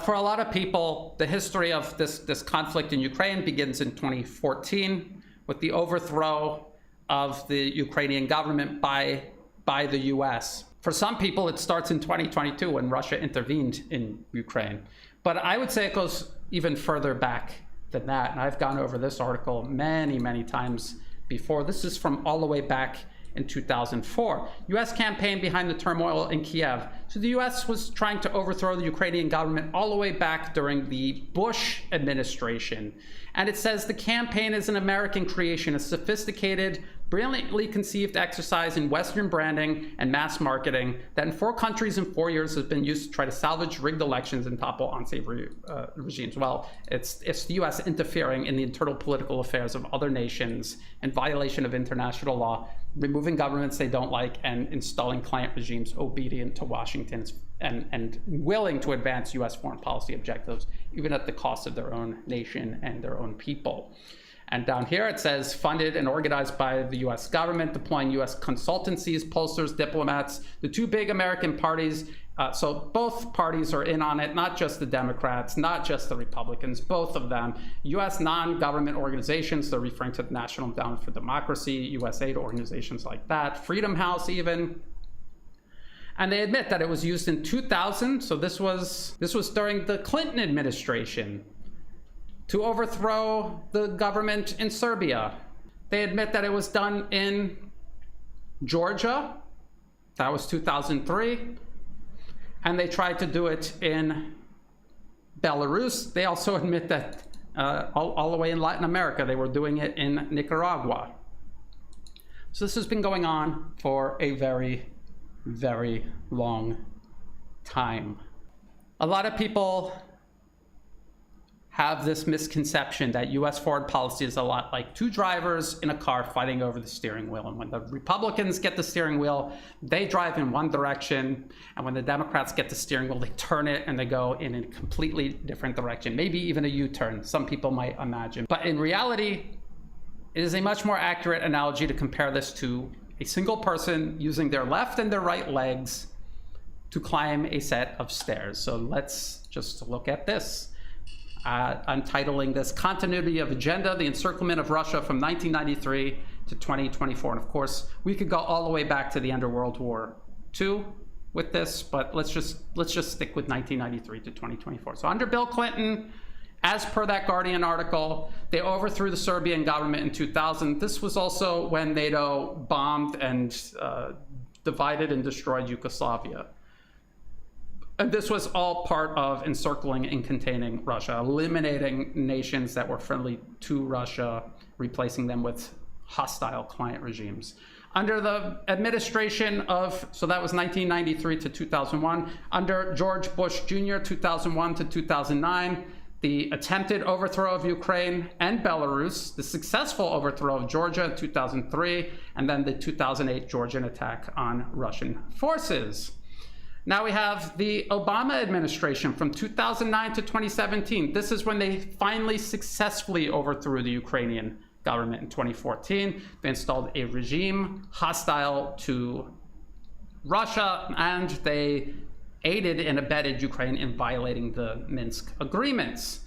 for a lot of people, the history of this conflict in Ukraine begins in 2014 with the overthrow of the Ukrainian government by the US. For some people, it starts in 2022 when Russia intervened in Ukraine. But I would say it goes even further back than that. And I've gone over this article many, many times before. This is from all the way back in 2004. US campaign behind the turmoil in Kiev. So the US was trying to overthrow the Ukrainian government all the way back during the Bush administration. And it says the campaign is an American creation, a sophisticated, brilliantly conceived exercise in Western branding and mass marketing that in 4 countries in 4 years has been used to try to salvage rigged elections and topple unsavory regimes. Well, it's the US interfering in the internal political affairs of other nations in violation of international law, removing governments they don't like, and installing client regimes obedient to Washington and willing to advance US foreign policy objectives, even at the cost of their own nation and their own people. And down here it says, funded and organized by the US government, deploying US consultancies, pollsters, diplomats, the 2 big American parties. So both parties are in on it, not just the Democrats, not just the Republicans, both of them. US non-government organizations, they're referring to the National Endowment for Democracy, USAID organizations like that, Freedom House even. And they admit that it was used in 2000, so this was during the Clinton administration, to overthrow the government in Serbia. They admit that it was done in Georgia. That was 2003. And they tried to do it in Belarus. They also admit that all the way in Latin America, they were doing it in Nicaragua. So this has been going on for a very, very long time. A lot of people have this misconception that US foreign policy is a lot like 2 drivers in a car fighting over the steering wheel. And when the Republicans get the steering wheel, they drive in one direction. And when the Democrats get the steering wheel, they turn it and they go in a completely different direction, maybe even a U-turn, some people might imagine. But in reality, it is a much more accurate analogy to compare this to a single person using their left and their right legs to climb a set of stairs. So let's just look at this. I'm titling this Continuity of Agenda, the Encirclement of Russia from 1993 to 2024. And of course, we could go all the way back to the end of World War II with this, but let's just stick with 1993 to 2024. So under Bill Clinton, as per that Guardian article, they overthrew the Serbian government in 2000. This was also when NATO bombed and divided and destroyed Yugoslavia. And this was all part of encircling and containing Russia, eliminating nations that were friendly to Russia, replacing them with hostile client regimes. Under the administration of, so that was 1993 to 2001, under George Bush Jr., 2001 to 2009, the attempted overthrow of Ukraine and Belarus, the successful overthrow of Georgia in 2003, and then the 2008 Georgian attack on Russian forces. Now we have the Obama administration from 2009 to 2017. This is when they finally successfully overthrew the Ukrainian government in 2014. They installed a regime hostile to Russia, and they aided and abetted Ukraine in violating the Minsk agreements.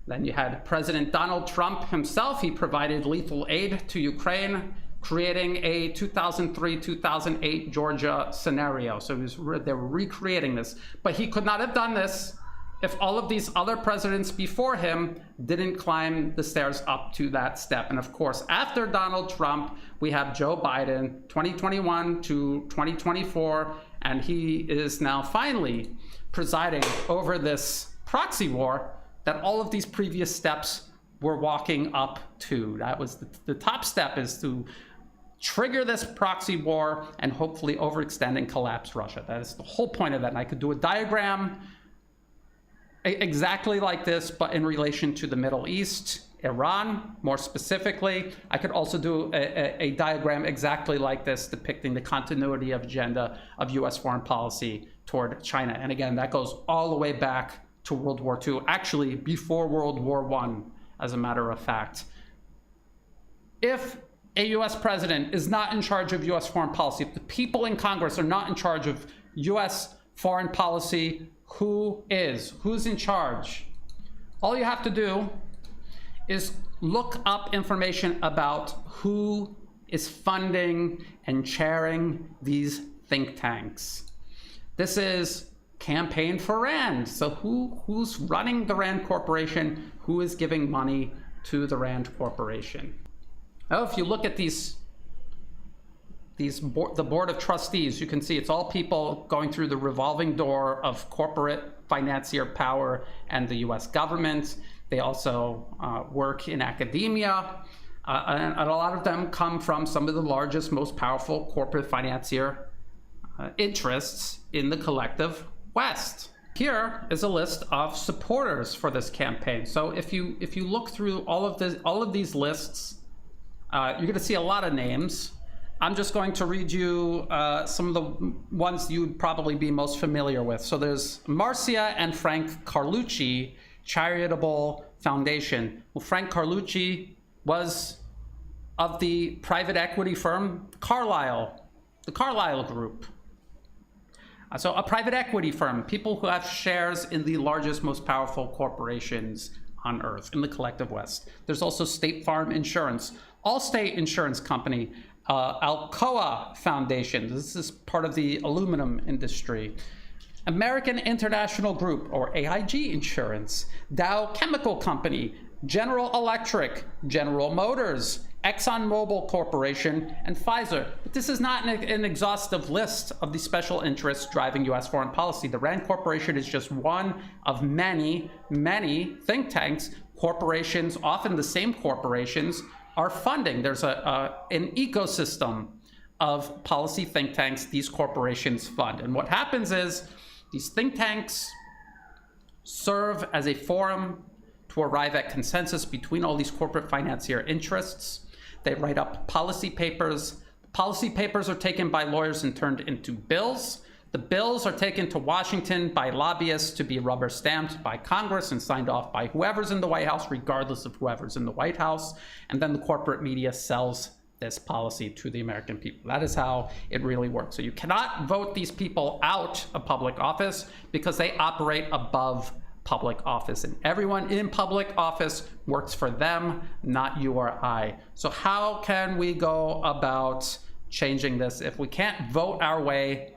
Then you had President Donald Trump himself. He provided lethal aid to Ukraine, creating a 2003-2008 Georgia scenario. So they were recreating this. But he could not have done this if all of these other presidents before him didn't climb the stairs up to that step. And of course, after Donald Trump, we have Joe Biden, 2021 to 2024, and he is now finally presiding over this proxy war that all of these previous steps were walking up to. That was the top step, is to trigger this proxy war and hopefully overextend and collapse Russia. That is the whole point of that. And I could do a diagram exactly like this, but in relation to the Middle East, Iran, more specifically. I could also do a diagram exactly like this, depicting the continuity of agenda of US foreign policy toward China. And again, that goes all the way back to World War II, actually before World War I, as a matter of fact. If a US president is not in charge of US foreign policy, if the people in Congress are not in charge of US foreign policy, who's in charge. All you have to do is look up information about who is funding and chairing these think tanks. This is Campaign for Rand. So who's running the Rand Corporation? Who is giving money to the Rand Corporation? Now, if you look at the board of trustees, you can see it's all people going through the revolving door of corporate financier power and the US government. They also work in academia, and a lot of them come from some of the largest, most powerful corporate financier interests in the collective West. Here is a list of supporters for this campaign. So if you look through all of these lists, you're going to see a lot of names. I'm just going to read you some of the ones you'd probably be most familiar with. So there's Marcia and Frank Carlucci Charitable Foundation. Well, Frank Carlucci was of the private equity firm Carlyle, the Carlyle Group. So a private equity firm, people who have shares in the largest, most powerful corporations on earth, in the collective West. There's also State Farm Insurance, Allstate Insurance Company, Alcoa Foundation. This is part of the aluminum industry. American International Group, or AIG Insurance, Dow Chemical Company, General Electric, General Motors, ExxonMobil Corporation, and Pfizer. But this is not an exhaustive list of the special interests driving US foreign policy. The Rand Corporation is just one of many, many think tanks. Corporations, often the same corporations, are funding. There's an ecosystem of policy think tanks these corporations fund. And what happens is these think tanks serve as a forum to arrive at consensus between all these corporate financier interests. They write up policy papers. Policy papers are taken by lawyers and turned into bills. The bills are taken to Washington by lobbyists to be rubber stamped by Congress and signed off by whoever's in the White House, regardless of whoever's in the White House. And then the corporate media sells this policy to the American people. That is how it really works. So you cannot vote these people out of public office because they operate above public office, and everyone in public office works for them, not you or I. So how can we go about changing this if we can't vote our way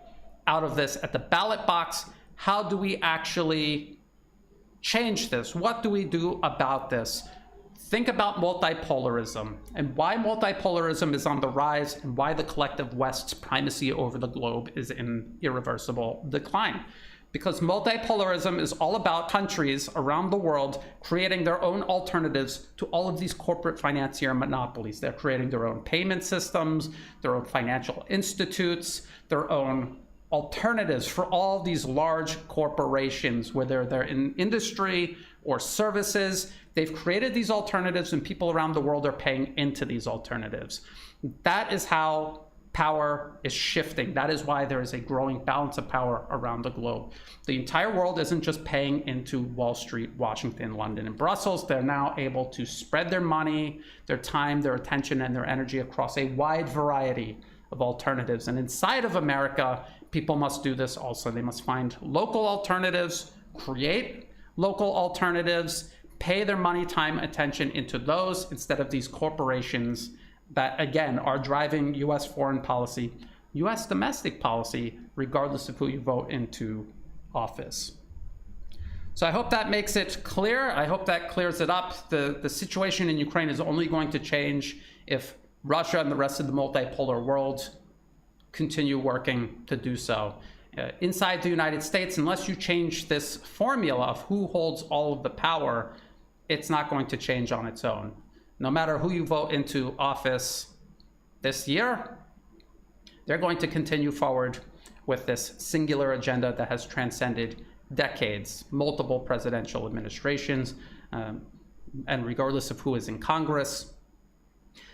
out of this at the ballot box? How do we actually change this? What do we do about this? Think about multipolarism and why multipolarism is on the rise and why the collective West's primacy over the globe is in irreversible decline. Because multipolarism is all about countries around the world creating their own alternatives to all of these corporate financier monopolies. They're creating their own payment systems, their own financial institutes, their own alternatives for all these large corporations, whether they're in industry or services. They've created these alternatives and people around the world are paying into these alternatives. That is how power is shifting. That is why there is a growing balance of power around the globe. The entire world isn't just paying into Wall Street, Washington, London, and Brussels. They're now able to spread their money, their time, their attention, and their energy across a wide variety of alternatives. And inside of America, people must do this also. They must find local alternatives, create local alternatives, pay their money, time, attention into those instead of these corporations that, again, are driving US foreign policy, US domestic policy, regardless of who you vote into office. So I hope that makes it clear. I hope that clears it up. The situation in Ukraine is only going to change if Russia and the rest of the multipolar world continue working to do so. Inside the United States, unless you change this formula of who holds all of the power, it's not going to change on its own. No matter who you vote into office this year, they're going to continue forward with this singular agenda that has transcended decades, multiple presidential administrations, and regardless of who is in Congress.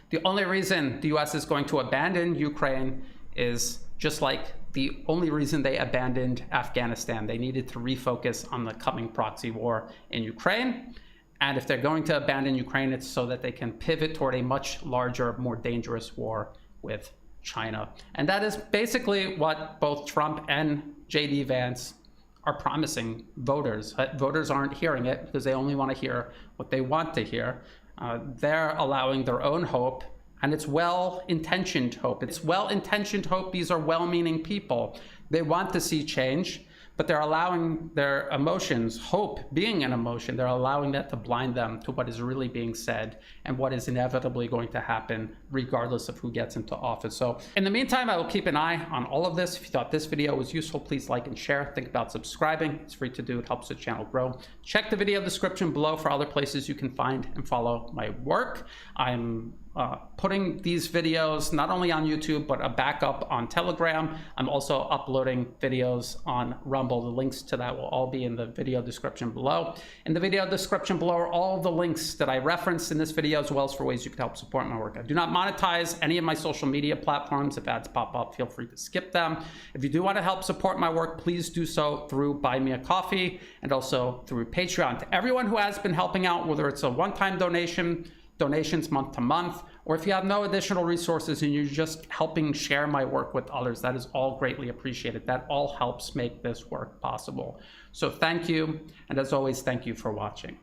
The only reason the US is going to abandon Ukraine is just like the only reason they abandoned Afghanistan. They needed to refocus on the coming proxy war in Ukraine. And if they're going to abandon Ukraine, it's so that they can pivot toward a much larger, more dangerous war with China. And that is basically what both Trump and J.D. Vance are promising voters. Voters aren't hearing it because they only want to hear what they want to hear. They're allowing their own hope, and it's well-intentioned hope. It's well-intentioned hope. These are well-meaning people. They want to see change, but they're allowing their emotions, hope being an emotion, they're allowing that to blind them to what is really being said and what is inevitably going to happen regardless of who gets into office. So in the meantime, I will keep an eye on all of this. If you thought this video was useful, please like and share. Think about subscribing. It's free to do. It helps the channel grow. Check the video description below for other places you can find and follow my work. I'm putting these videos not only on YouTube, but a backup on Telegram. I'm also uploading videos on Rumble. The links to that will all be in the video description below. In the video description below are all the links that I referenced in this video, as well as for ways you can help support my work. I do not monetize any of my social media platforms. If ads pop up, feel free to skip them. If you do want to help support my work, please do so through Buy Me a Coffee and also through Patreon. To everyone who has been helping out, whether it's a one-time donation, donations month to month, or if you have no additional resources and you're just helping share my work with others, that is all greatly appreciated. That all helps make this work possible. So thank you, and as always, thank you for watching.